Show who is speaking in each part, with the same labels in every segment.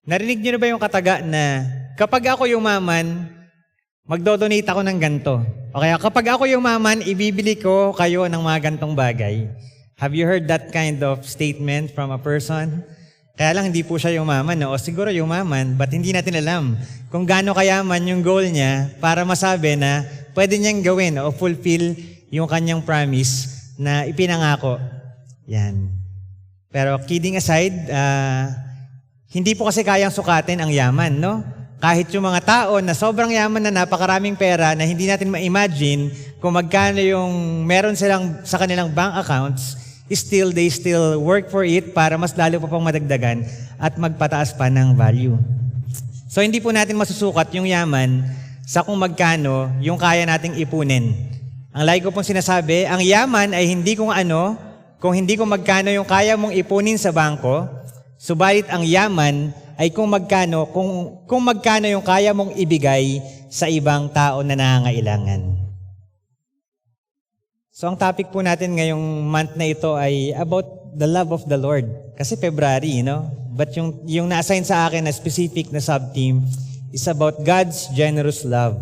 Speaker 1: Narinig niyo na ba yung kataga na kapag ako yumaman, magdodonate ako ng ganito? O kaya kapag ako yumaman, ibibili ko kayo ng mga gantong bagay. Have you heard that kind of statement from a person? Kaya lang hindi po siya yumaman, no? O siguro yumaman, but hindi natin alam kung gaano kayaman yung goal niya para masabi na pwede niyang gawin o fulfill yung kanyang promise na ipinangako. Yan. Pero kidding aside, hindi po kasi kayang sukatin ang yaman, no? Kahit yung mga tao na sobrang yaman na napakaraming pera na hindi natin ma-imagine kung magkano yung meron silang sa kanilang bank accounts, they still work for it para mas lalo pa pang madagdagan at magpataas pa ng value. So hindi po natin masusukat yung yaman sa kung magkano yung kaya nating ipunin. Ang lagi ko pong sinasabi, ang yaman ay hindi kung ano, kung hindi kung magkano yung kaya mong ipunin sa bangko, subalit ang yaman ay kung magkano yung kaya mong ibigay sa ibang tao na nangangailangan. So ang topic po natin ngayong month na ito ay about the love of the Lord. Kasi February, no? But yung na-assign sa akin na specific na sub-theme is about God's generous love.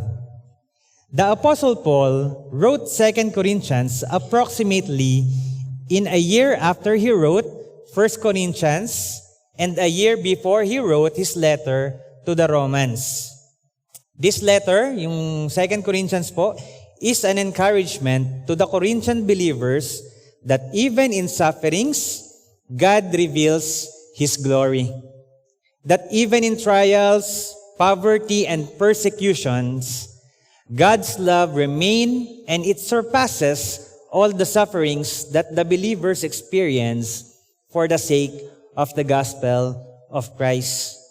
Speaker 1: The Apostle Paul wrote 2 Corinthians approximately in a year after he wrote 1 Corinthians and a year before he wrote his letter to the Romans. This letter, yung 2 Corinthians po, is an encouragement to the Corinthian believers that even in sufferings, God reveals His glory. That even in trials, poverty, and persecutions, God's love remains and it surpasses all the sufferings that the believers experience for the sake of the gospel of Christ.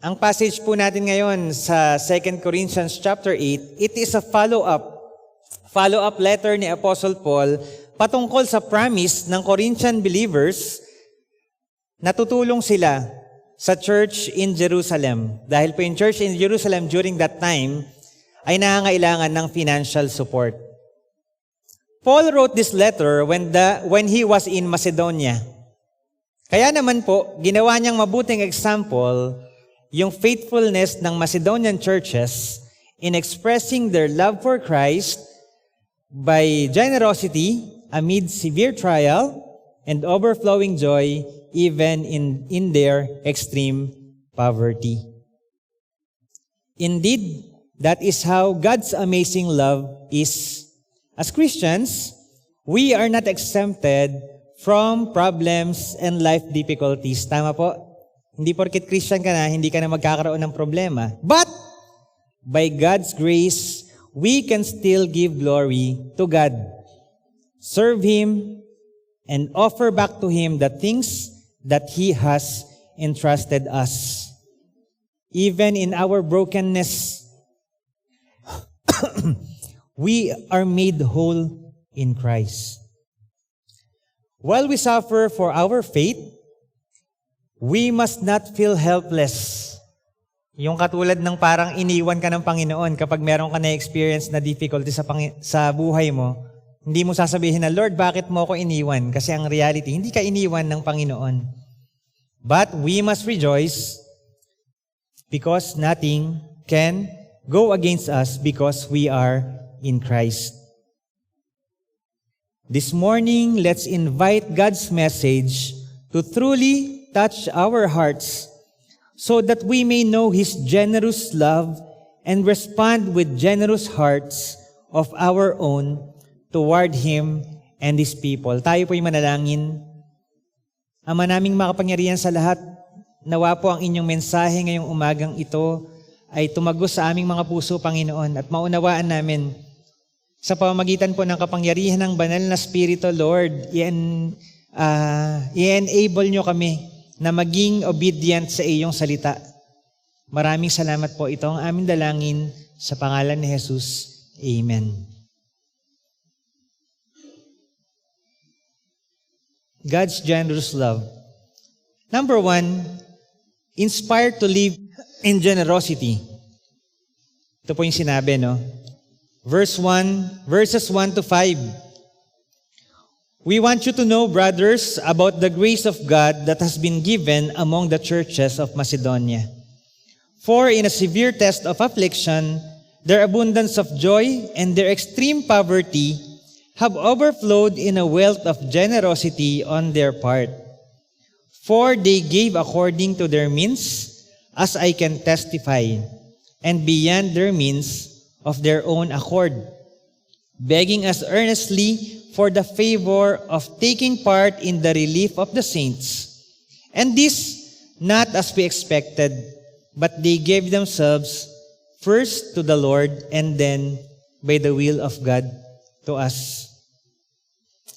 Speaker 1: Ang passage po natin ngayon sa 2 Corinthians chapter 8, it is a follow-up letter ni Apostle Paul patungkol sa promise ng Corinthian believers na tutulong sila sa church in Jerusalem. Dahil po yung church in Jerusalem during that time ay nangangailangan ng financial support. Paul wrote this letter when he was in Macedonia. Kaya naman po, ginawa niyang mabuting example yung faithfulness ng Macedonian churches in expressing their love for Christ by generosity amid severe trial and overflowing joy even in their extreme poverty. Indeed, that is how God's amazing love is. As Christians, we are not exempted from problems and life difficulties. Tama po? Hindi porket Christian ka na, hindi ka na magkakaroon ng problema. But, by God's grace, we can still give glory to God, serve Him, and offer back to Him the things that He has entrusted us. Even in our brokenness, we are made whole in Christ. While we suffer for our faith, we must not feel helpless. Yung katulad ng parang iniwan ka ng Panginoon kapag meron ka na-experience na difficulty sa buhay mo, hindi mo sasabihin na, Lord, bakit mo ako iniwan? Kasi ang reality, hindi ka iniwan ng Panginoon. But we must rejoice because nothing can go against us because we are in Christ. This morning, let's invite God's message to truly touch our hearts so that we may know His generous love and respond with generous hearts of our own toward Him and His people. Tayo po'y manalangin. Ama naming makapangyarihan sa lahat, nawa po ang inyong mensahe ngayong umagang ito ay tumagos sa aming mga puso, Panginoon, at maunawaan namin sa pamamagitan po ng kapangyarihan ng banal na Espiritu, Lord, i-enable nyo kami na maging obedient sa iyong salita. Maraming salamat po. Ito ang aming dalangin sa pangalan ni Jesus. Amen. God's generous love. Number 1, inspired to live in generosity. Ito po yung sinabi, no? Verses 1 to 5. We want you to know, brothers, about the grace of God that has been given among the churches of Macedonia. For in a severe test of affliction, their abundance of joy and their extreme poverty have overflowed in a wealth of generosity on their part. For they gave according to their means, as I can testify, and beyond their means of their own accord, begging us earnestly for the favor of taking part in the relief of the saints. And this, not as we expected, but they gave themselves first to the Lord and then by the will of God to us.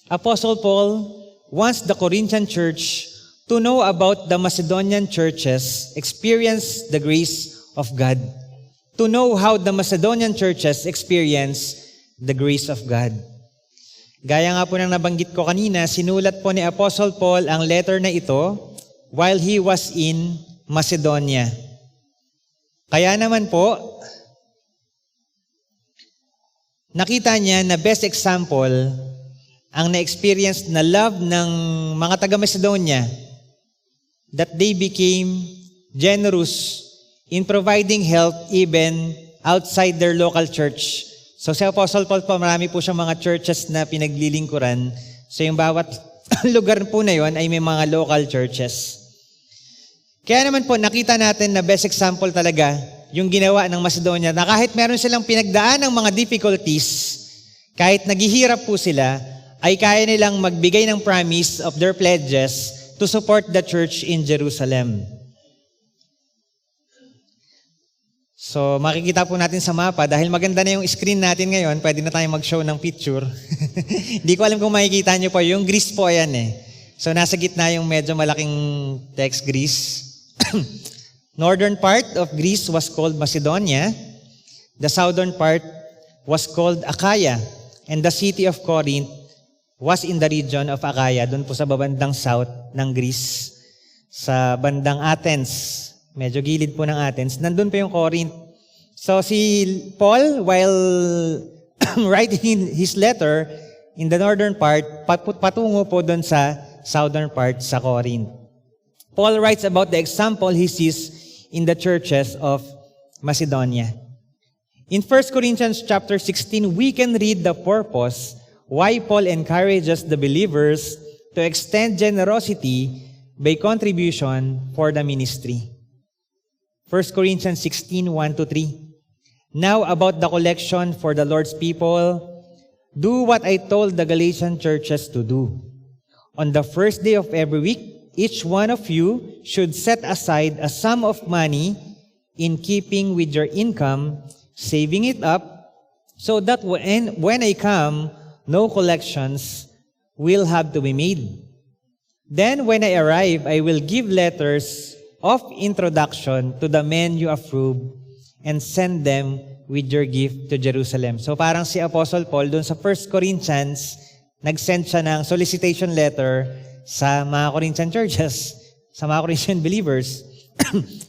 Speaker 1: Apostle Paul wants the Corinthian church to know about the Macedonian churches experience the grace of God. To know how the Macedonian churches experience the grace of God. Gaya nga po ng nabanggit ko kanina, sinulat po ni Apostle Paul ang letter na ito while he was in Macedonia. Kaya naman po, nakita niya na best example ang na-experience na love ng mga taga-Macedonia, that they became generous in providing help even outside their local church. So si Apostle Paul po, marami po siyang mga churches na pinaglilingkuran. So yung bawat lugar po na yon ay may mga local churches. Kaya naman po, nakita natin na best example talaga yung ginawa ng Macedonia na kahit meron silang pinagdaan ng mga difficulties, kahit naghihirap po sila, ay kaya nilang magbigay ng promise of their pledges to support the church in Jerusalem. So, makikita po natin sa mapa, dahil maganda na yung screen natin ngayon, pwede na tayong mag-show ng picture. Hindi ko alam kung makikita nyo po, yung Greece po yan eh. So, nasa gitna yung medyo malaking text Greece. Northern part of Greece was called Macedonia. The southern part was called Achaia. And the city of Corinth was in the region of Achaia, doon po sa babandang south ng Greece, sa bandang Athens. Medyo gilid po ng Athens. Nandun po yung Corinth. So si Paul, while writing his letter in the northern part, patungo po doon sa southern part sa Corinth. Paul writes about the example he sees in the churches of Macedonia. In 1 Corinthians chapter 16, we can read the purpose why Paul encourages the believers to extend generosity by contribution for the ministry. 1 Corinthians 16, 1-3. Now about the collection for the Lord's people, do what I told the Galatian churches to do. On the first day of every week, each one of you should set aside a sum of money in keeping with your income, saving it up, so that when I come, no collections will have to be made. Then when I arrive, I will give letters of introduction to the men you approve and send them with your gift to Jerusalem. So parang si Apostle Paul doon sa 1 Corinthians, nag-send siya ng solicitation letter sa mga Corinthian churches, sa mga Corinthian believers.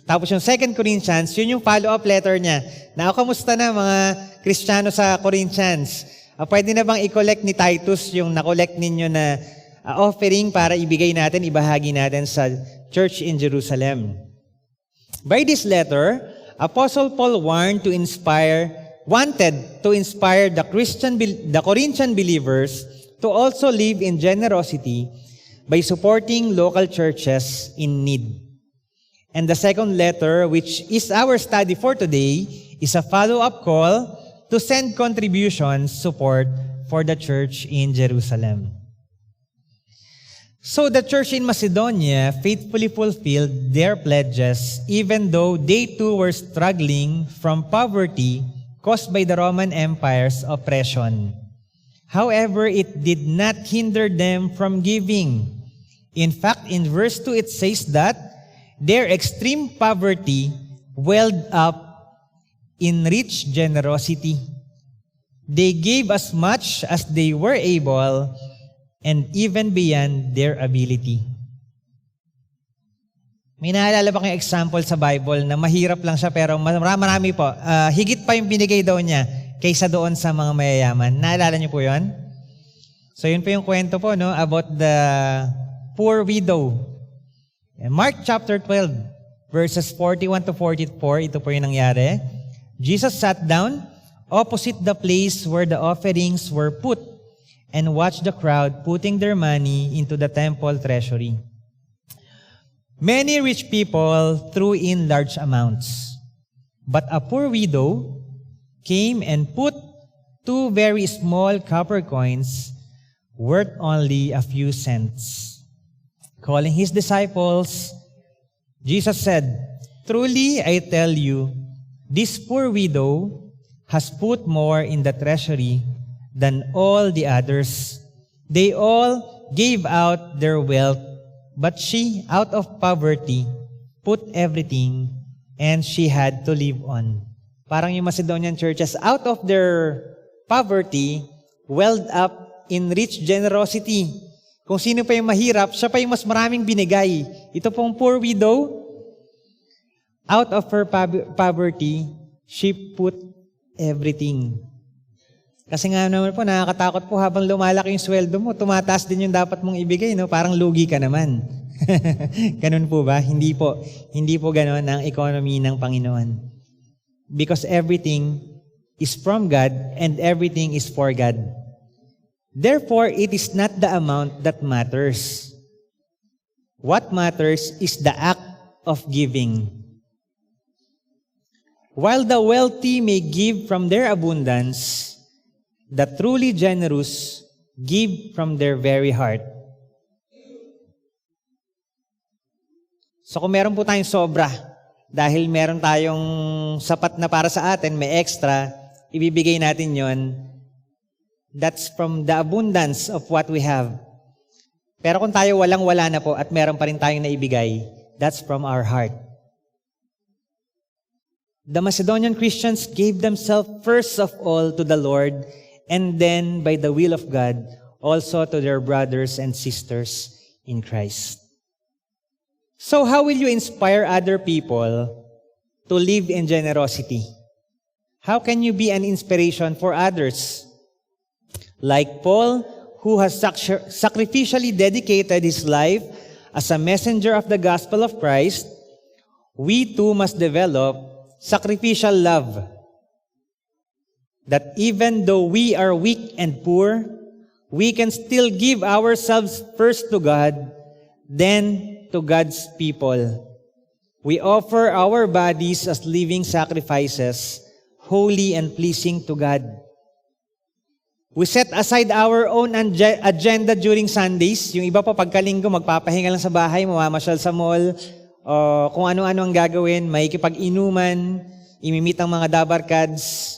Speaker 1: Tapos yung 2 Corinthians, yun yung follow-up letter niya. Na, kamusta na mga Kristiyano sa Corinthians? Pwede na bang i-collect ni Titus yung na-collect ninyo na offering para ibigay natin, ibahagi natin sa church in Jerusalem? By this letter, Apostle Paul wanted to inspire the Corinthian believers to also live in generosity by supporting local churches in need. And the second letter, which is our study for today, is a follow-up call to send contributions support for the church in Jerusalem. So the church in Macedonia faithfully fulfilled their pledges even though they too were struggling from poverty caused by the Roman Empire's oppression. However, it did not hinder them from giving. In fact, in verse 2 it says that their extreme poverty welled up in rich generosity. They gave as much as they were able and even beyond their ability. May naalala ba kayong example sa Bible na mahirap lang siya pero marami po. Higit pa yung binigay daw niya kaysa doon sa mga mayayaman. Naalala niyo po yun? So yun po yung kwento po, no, about the poor widow. Mark chapter 12, verses 41 to 44, ito po yung nangyari. Jesus sat down opposite the place where the offerings were put and watched the crowd putting their money into the temple treasury. Many rich people threw in large amounts, but a poor widow came and put 2 very small copper coins worth only a few cents. Calling his disciples, Jesus said, "Truly I tell you, this poor widow has put more in the treasury than all the others. They all gave out their wealth, but she, out of poverty, put everything, and she had to live on." Parang yung Macedonian churches, out of their poverty, welled up in rich generosity. Kung sino pa yung mahirap, siya pa yung mas maraming binigay. Ito pong poor widow, out of her poverty, she put everything. Kasi nga naman po, nakakatakot po habang lumalaki yung sweldo mo, tumataas din yung dapat mong ibigay, no? Parang lugi ka naman. Ganun po ba? Hindi po. Hindi po ganun ang economy ng Panginoon. Because everything is from God and everything is for God. Therefore, it is not the amount that matters. What matters is the act of giving. While the wealthy may give from their abundance, the truly generous give from their very heart. So kung meron po tayong sobra, dahil meron tayong sapat na para sa atin, may extra, ibibigay natin yon. That's from the abundance of what we have. Pero kung tayo walang-wala na po at meron pa rin tayong naibigay, that's from our heart. The Macedonian Christians gave themselves first of all to the Lord, and then by the will of God, also to their brothers and sisters in Christ. So how will you inspire other people to live in generosity? How can you be an inspiration for others? Like Paul, who has sacrificially dedicated his life as a messenger of the gospel of Christ, we too must develop sacrificial love. That even though we are weak and poor, we can still give ourselves first to God, then to God's people. We offer our bodies as living sacrifices, holy and pleasing to God. We set aside our own agenda during Sundays. Yung iba pa pagkalinggo, magpapahinga lang sa bahay, mamamasyal sa mall, kung ano-ano ang gagawin, may kipag-inuman, imimit ang mga dabarkads.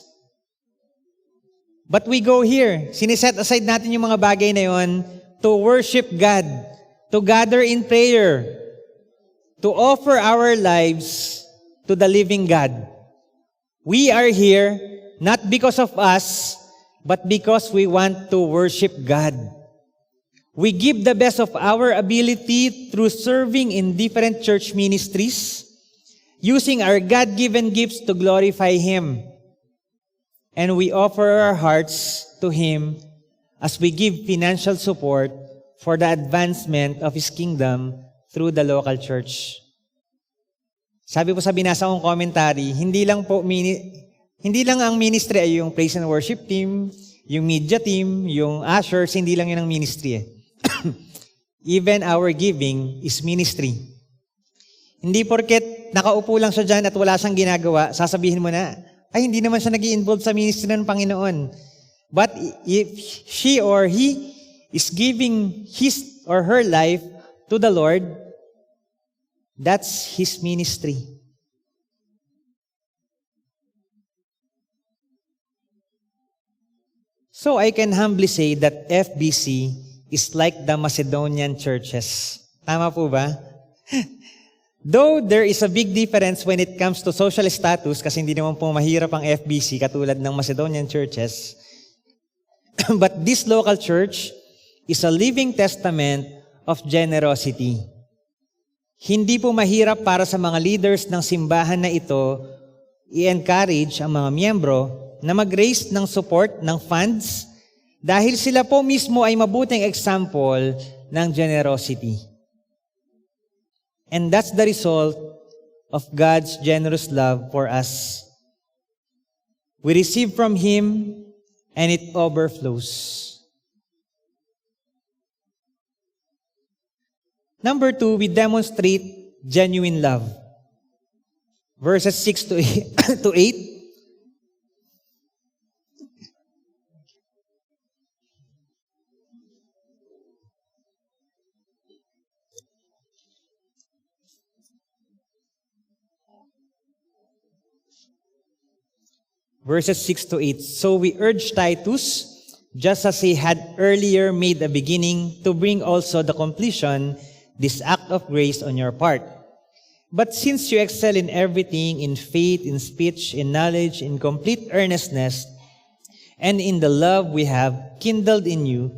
Speaker 1: But we go here, siniset aside natin yung mga bagay na yon to worship God, to gather in prayer, to offer our lives to the living God. We are here not because of us, but because we want to worship God. We give the best of our ability through serving in different church ministries, using our God-given gifts to glorify Him. And we offer our hearts to Him as we give financial support for the advancement of His kingdom through the local church. Sabi po sa binasa kong commentary, hindi lang ang ministry ay yung praise and worship team, yung media team, yung ushers, hindi lang yun ang ministry eh. Even our giving is ministry. Hindi porket nakaupo lang siya dyan at wala siyang ginagawa, sasabihin mo na, ay hindi naman siya nag-i-involve sa ministry ng Panginoon. But if she or he is giving his or her life to the Lord, that's his ministry. So I can humbly say that FBC is like the Macedonian churches. Tama po ba? Though there is a big difference when it comes to social status, kasi hindi naman po mahirap ang FBC katulad ng Macedonian churches, but this local church is a living testament of generosity. Hindi po mahirap para sa mga leaders ng simbahan na ito i-encourage ang mga miyembro na mag-raise ng support ng funds Dahil sila po mismo ay mabuting example ng generosity. And that's the result of God's generous love for us. We receive from Him and it overflows. Number 2, we demonstrate genuine love. Verses 6 to 8. Verses 6 to 8. So we urge Titus, just as he had earlier made a beginning, to bring also the completion this act of grace on your part. But since you excel in everything, in faith, in speech, in knowledge, in complete earnestness, and in the love we have kindled in you,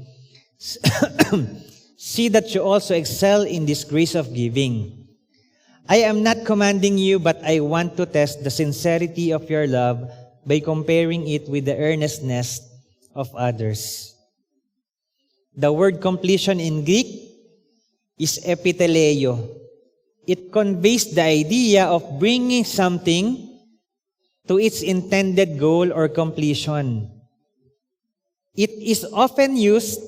Speaker 1: see that you also excel in this grace of giving. I am not commanding you, but I want to test the sincerity of your love by comparing it with the earnestness of others. The word completion in Greek is epiteleo. It conveys the idea of bringing something to its intended goal or completion. It is often used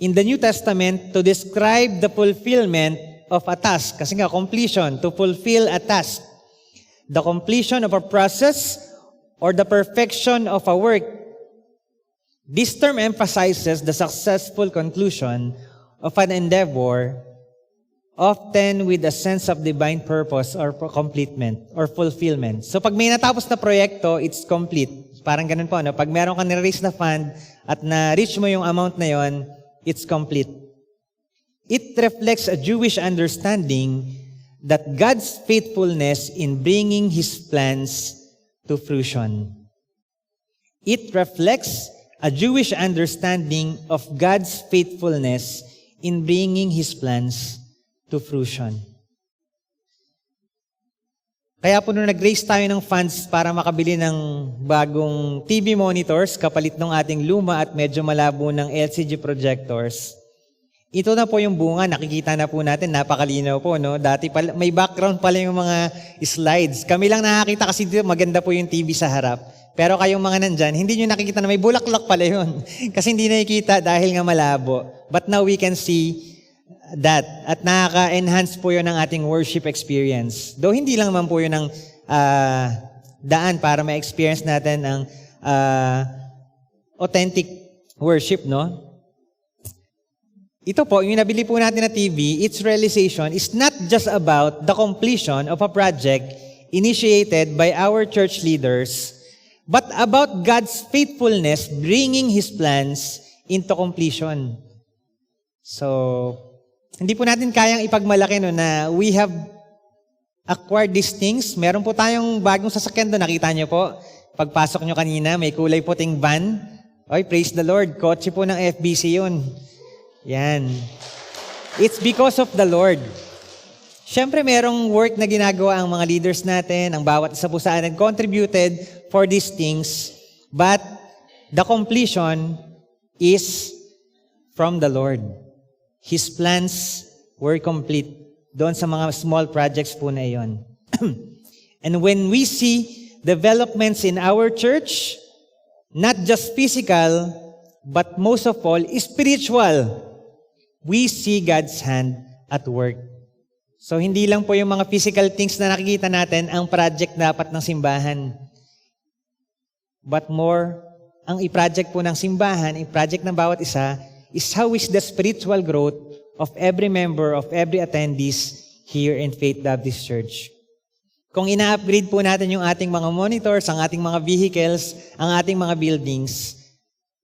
Speaker 1: in the New Testament to describe the fulfillment of a task. Kasi nga, completion, to fulfill a task. The completion of a process or the perfection of a work. This term emphasizes the successful conclusion of an endeavor, often with a sense of divine purpose or completement or fulfillment. So pag may natapos na proyekto, it's complete. Parang ganun po, no? Pag meron ka nire-raise na fund at na-reach mo yung amount na yon, it's complete. It reflects a Jewish understanding that God's faithfulness in bringing His plans to fruition. It reflects a Jewish understanding of God's faithfulness in bringing His plans to fruition. Kaya po nung nag-raise tayo ng funds para makabili ng bagong TV monitors, kapalit ng ating luma at medyo malabo ng LCD projectors, ito na po yung bunga, nakikita na po natin, napakalinaw po, no? Dati pala, may background pala yung mga slides. Kami lang nakakita kasi dito, maganda po yung TV sa harap. Pero kayong mga nandyan, hindi nyo nakikita na may bulaklak pala yun. Kasi hindi nakikita dahil nga malabo. But now we can see that. At nakaka-enhance po yun ng ating worship experience. Though hindi lang naman po yun ang daan para ma-experience natin ang authentic worship, no? Ito po, yung nabili po natin na TV, its realization is not just about the completion of a project initiated by our church leaders, but about God's faithfulness bringing His plans into completion. So, hindi po natin kayang ipagmalaki no, na we have acquired these things. Meron po tayong bagong sasakyan doon, nakita niyo po. Pagpasok niyo kanina, may kulay puting van. Oy, praise the Lord, kotse po ng FBC yun. Yan. It's because of the Lord. Siyempre, merong work na ginagawa ang mga leaders natin, ang bawat isa po sa atin contributed for these things, but the completion is from the Lord. His plans were complete doon sa mga small projects po na iyon. And when we see developments in our church, not just physical, but most of all, spiritual, we see God's hand at work. So, hindi lang po yung mga physical things na nakikita natin ang project dapat ng simbahan. But more, ang i-project po ng simbahan, i-project ng bawat isa, is how is the spiritual growth of every member, of every attendees here in Faith Baptist Church. Kung ina-upgrade po natin yung ating mga monitors, ang ating mga vehicles, ang ating mga buildings,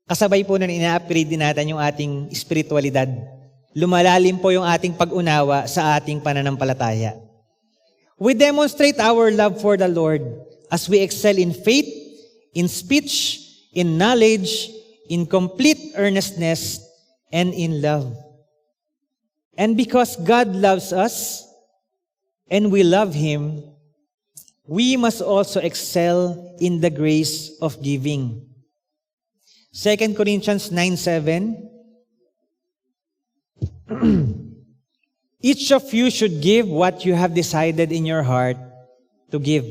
Speaker 1: kasabay po nun ina-upgrade din natin yung ating spiritualidad. Lumalalim po yung ating pag-unawa sa ating pananampalataya. We demonstrate our love for the Lord as we excel in faith, in speech, in knowledge, in complete earnestness, and in love. And because God loves us, and we love Him, we must also excel in the grace of giving. 2 Corinthians 9:7. Each of you should give what you have decided in your heart to give,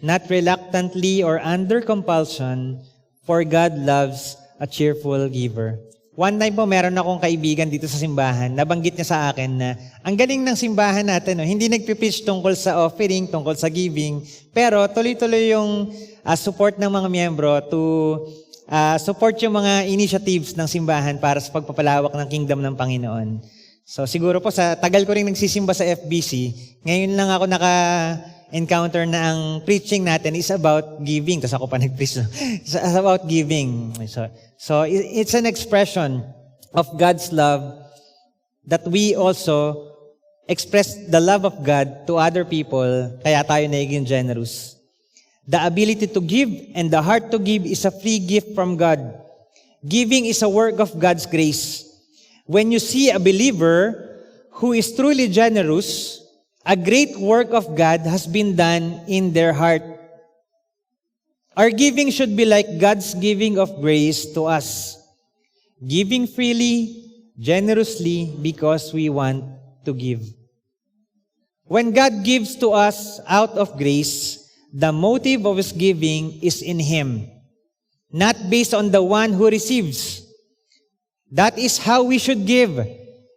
Speaker 1: not reluctantly or under compulsion, for God loves a cheerful giver. One time po, meron akong kaibigan dito sa simbahan, nabanggit niya sa akin na ang galing ng simbahan natin, no? Hindi nagpipitch tungkol sa offering, tungkol sa giving, pero tuloy-tuloy yung support ng mga miyembro to support yung mga initiatives ng simbahan para sa pagpapalawak ng kingdom ng Panginoon. So siguro po sa tagal ko rin nagsisimba sa FBC, ngayon lang ako naka-encounter na ang preaching natin is about giving. Tapos ako pa nag-preach. No? It's about giving. So it's an expression of God's love that we also express the love of God to other people, kaya tayo naging generous. The ability to give and the heart to give is a free gift from God. Giving is a work of God's grace. When you see a believer who is truly generous, a great work of God has been done in their heart. Our giving should be like God's giving of grace to us. Giving freely, generously, because we want to give. When God gives to us out of grace, the motive of His giving is in Him, not based on the one who receives. That is how we should give,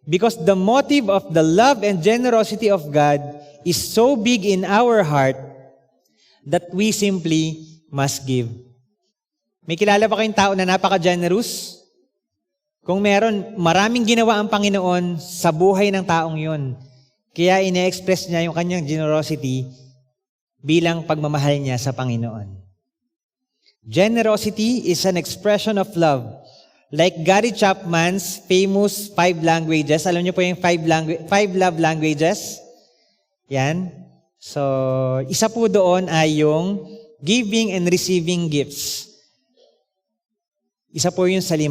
Speaker 1: because the motive of the love and generosity of God is so big in our heart that we simply must give. May kilala ba kayong tao na napaka-generous? Kung meron, maraming ginawa ang Panginoon sa buhay ng taong yun. Kaya ine-express niya yung kanyang generosity bilang pagmamahal niya sa Panginoon. Generosity is an expression of love. Like Gary Chapman's famous 5 languages. Alam niyo po yung 5 love languages? Yan. So, isa po doon ay yung giving and receiving gifts. Isa po yun sa 5.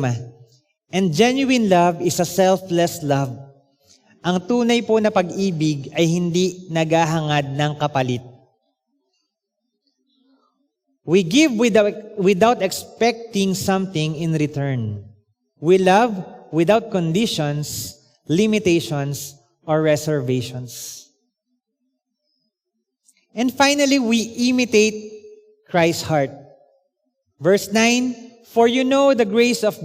Speaker 1: And genuine love is a selfless love. Ang tunay po na pag-ibig ay hindi naghahangad ng kapalit. We give without expecting something in return. We love without conditions, limitations, or reservations. And finally, we imitate Christ's heart. Verse 9, For you know the grace of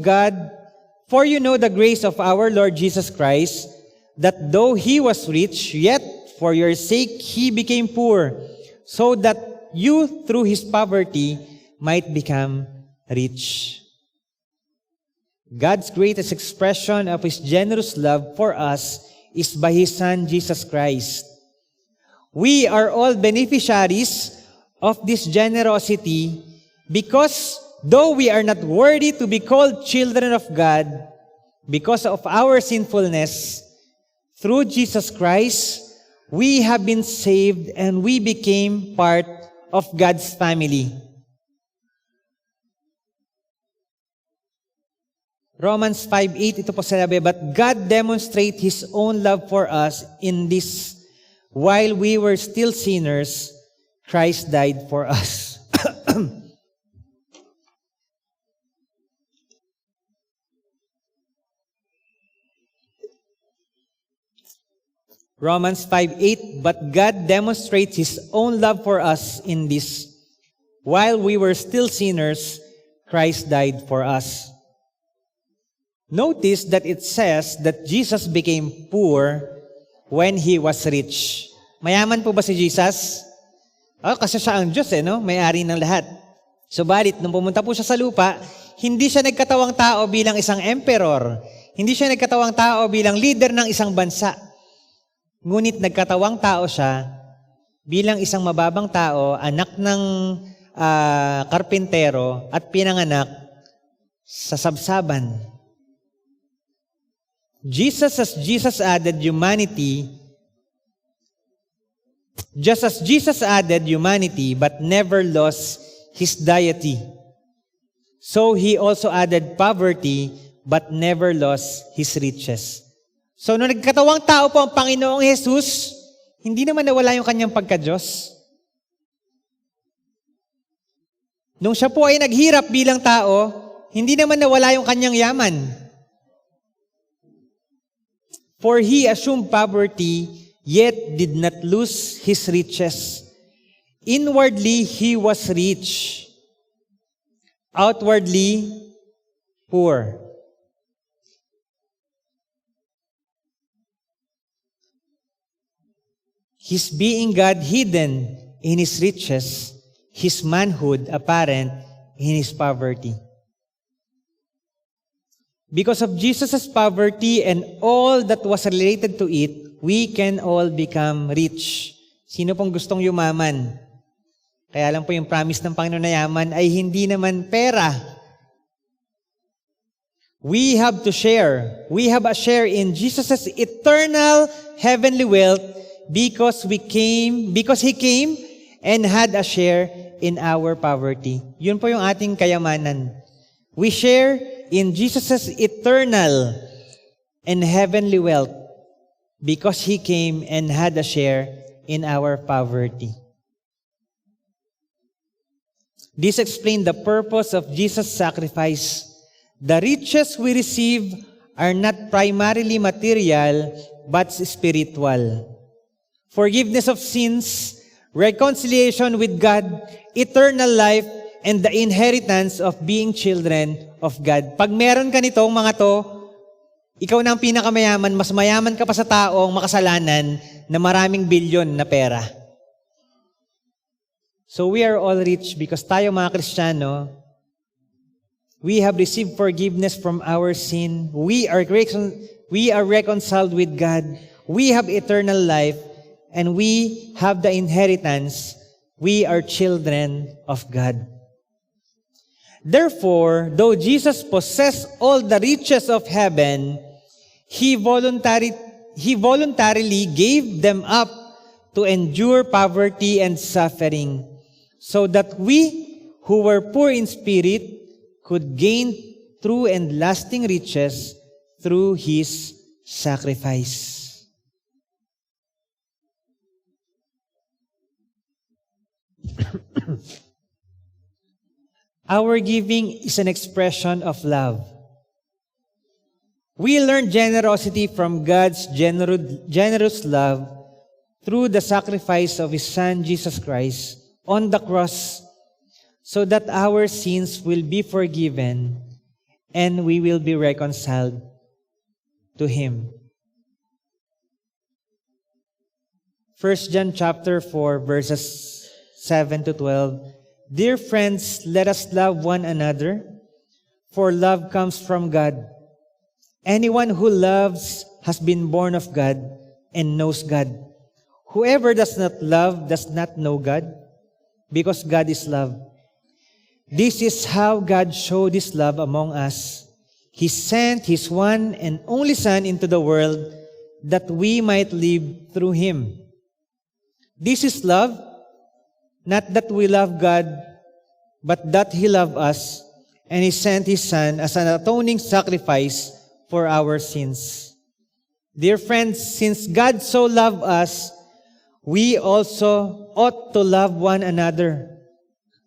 Speaker 1: our Lord Jesus Christ, that though He was rich, yet for your sake He became poor, so that you through His poverty might become rich. God's greatest expression of His generous love for us is by His Son, Jesus Christ. We are all beneficiaries of this generosity because though we are not worthy to be called children of God because of our sinfulness, through Jesus Christ, we have been saved and we became part of God's family. Romans 5:8, ito po sinabi, But God demonstrates His own love for us in this, while we were still sinners, Christ died for us. Romans 5:8, But God demonstrates His own love for us in this, while we were still sinners, Christ died for us. Notice that it says that Jesus became poor when He was rich. Mayaman po ba si Jesus? Kasi siya ang Diyos no? May-ari ng lahat. Subalit, nung pumunta po siya sa lupa, hindi siya nagkatawang tao bilang isang emperor. Hindi siya nagkatawang tao bilang leader ng isang bansa. Ngunit nagkatawang tao siya bilang isang mababang tao, anak ng karpintero at pinanganak sa sabsaban. Just as Jesus added humanity but never lost His deity, so He also added poverty but never lost His riches. So, nung nagkatawang tao po ang Panginoong Jesus, hindi naman nawala yung kanyang pagka-Diyos. Nung siya po ay naghirap bilang tao, hindi naman nawala yung kanyang yaman. For he assumed poverty, yet did not lose his riches. Inwardly, he was rich. Outwardly, poor. His being God hidden in his riches, his manhood apparent in his poverty. Because of Jesus' poverty and all that was related to it, we can all become rich. Sino pong gustong yumaman? Kaya lang po yung promise ng Panginoon na yaman ay hindi naman pera. We have to share. We have a share in Jesus' eternal heavenly wealth because He came and had a share in our poverty. Yun po yung ating kayamanan. We share in Jesus' eternal and heavenly wealth because He came and had a share in our poverty. This explains the purpose of Jesus' sacrifice. The riches we receive are not primarily material, but spiritual. Forgiveness of sins, reconciliation with God, eternal life, and the inheritance of being children of God. Pag meron ka nitong mga to, ikaw na ang pinakamayaman, mas mayaman ka pa sa taong makasalanan na maraming bilyon na pera. So we are all rich because tayo mga Kristiyano, we have received forgiveness from our sin. We are reconciled with God. We have eternal life. And we have the inheritance. We are children of God. Therefore, though Jesus possessed all the riches of heaven, He voluntarily gave them up to endure poverty and suffering, so that we who were poor in spirit could gain true and lasting riches through His sacrifice. Our giving is an expression of love. We learn generosity from God's generous love through the sacrifice of His Son, Jesus Christ, on the cross, so that our sins will be forgiven and we will be reconciled to Him. 1 John chapter 4, verses 7 to 12. Dear friends, let us love one another, for love comes from God. Anyone who loves has been born of God and knows God. Whoever does not love does not know God, because God is love. This is how God showed His love among us. He sent His one and only Son into the world that we might live through Him. This is love, not that we love God, but that He loved us, and He sent His Son as an atoning sacrifice for our sins. Dear friends, since God so loved us, we also ought to love one another.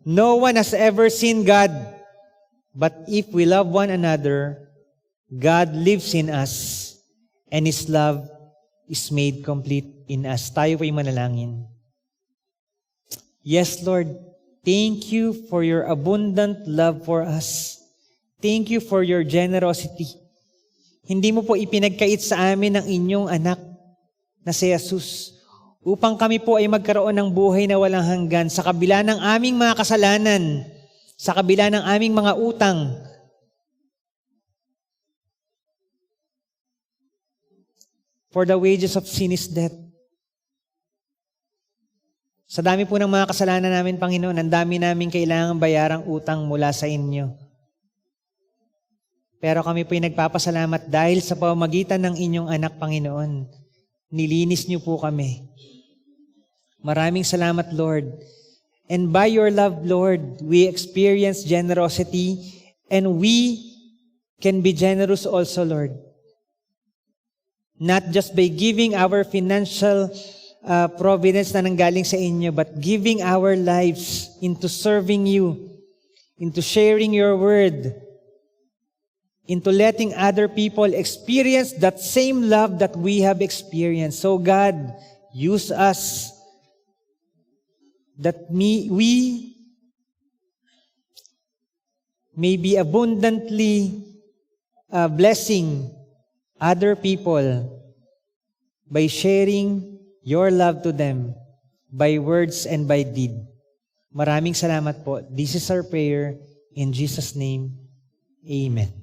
Speaker 1: No one has ever seen God, but if we love one another, God lives in us, and His love is made complete in us. Tayo po'y manalangin. Yes, Lord, thank you for your abundant love for us. Thank you for your generosity. Hindi mo po ipinagkait sa amin ang inyong anak na si Jesus upang kami po ay magkaroon ng buhay na walang hanggan sa kabila ng aming mga kasalanan, sa kabila ng aming mga utang. For the wages of sin is death. Sa dami po ng mga kasalanan namin, Panginoon, ang dami namin kailangang bayarang utang mula sa inyo. Pero kami po ay nagpapasalamat dahil sa pamamagitan ng inyong anak, Panginoon. Nilinis niyo po kami. Maraming salamat, Lord. And by your love, Lord, we experience generosity and we can be generous also, Lord. Not just by giving our financial providence na nanggaling sa inyo, but giving our lives into serving you, into sharing your word, into letting other people experience that same love that we have experienced. So God, use us that we may be abundantly blessing other people by sharing your love to them by words and by deed. Maraming salamat po. This is our prayer. In Jesus' name, Amen.